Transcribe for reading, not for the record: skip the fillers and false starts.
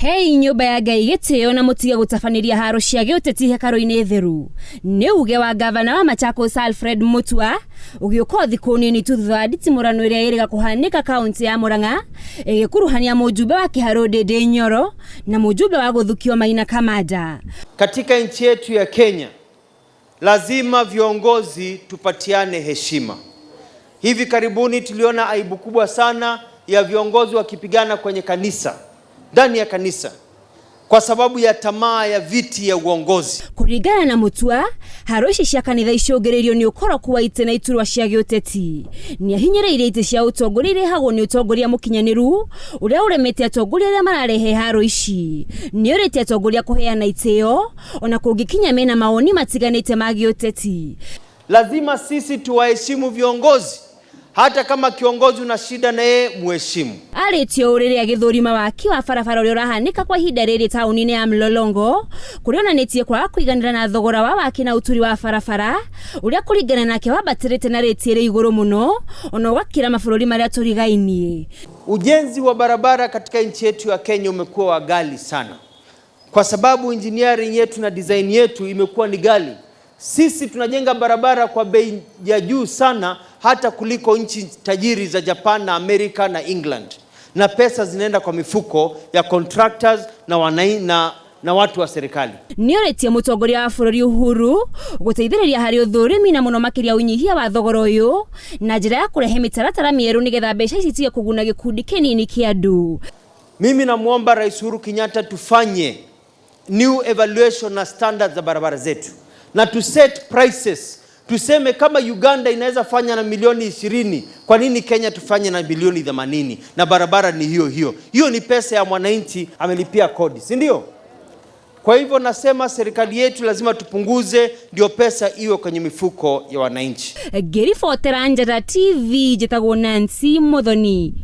Hei nyumba ya Ngai gitio na mutiga gutafaniria haro cia giuteti hekaro-ini theru ni uge wa gavana wa Machakos Alfred Mutua ugiuka thikuni ni thutha nditimurano iria iriga kuhanika kaunti ya Murang'a igikuruhania mujumbe wa Kiharo Ndindi Nyoro na mujumbe wa guthukio Maina Kamanda. Katika nchi yetu ya Kenya lazima viongozi tupatiane heshima. Hivi karibuni tuliona aibu kubwa sana ya viongozi wakipigana kwenye kanisa, ndani ya kanisa, kwa sababu ya tamaa ya viti ya uongozi. Kurigana na Mutua, haroshi cia kanitha icũngĩrĩirio ni ukoro kuwa ite na iturwa cia giuteti. Ni ahinyereire ite cia utongorire hago ni utongoria mukinyaniru uria uremete atongoria aria mararehe haro ici. Ni urete atongoria kuheana iteo ona kungikinya mena maoni matiganite ma giuteti. Lazima sisi tuwaheshimu viongozi. Hata kama kiongozi una shida na yeye muheshimu. Aretio urire agithurima waki wa barabara uria urahanika kwa hinda riri tauni-ini ya Mlolongo kurionanetie kwa kuiganira na thogora wa waki na uturi wa barabara uria kuringana nake wabatirite na reti ri iguru muno ona wakira mabũrũri maria turigainie. Ujenzi wa barabara katika nchi yetu ya Kenya umekuwa wa ghali sana, kwa sababu engineering yetu na design yetu imekuwa ni ghali. Sisi tunajenga barabara kwa bei ya juu sana, hata kuliko nchi tajiri za Japan na Amerika na England, na pesa zinaenda kwa mifuko ya contractors na watu wa serikali. Nioretie mutongoria wa bũrũri Uhuru guteithĩrĩria hari uthurimi na muno makiria unyihia wa thogora uyu na njira ya kurehe mitaratara mieru nigetha mbeca ici tige kuguna gikundi kinini kia andu. Mimi namuomba Rais Uhuru Kenyatta tufanye new evaluation na standards za barabara zetu na to set prices. Tuseme kama Uganda inaweza fanya na milioni 20, kwa nini Kenya tufanye na milioni 80? Na barabara ni hiyo. Hiyo ni pesa ya mwananchi amelipia kodi, si ndio? Kwa hivyo nasema serikali yetu lazima tupunguze ndio pesa iwe kwenye mifuko ya wananchi. Geri Fotera Njata TV, Jitagwo Nancy Muthoni.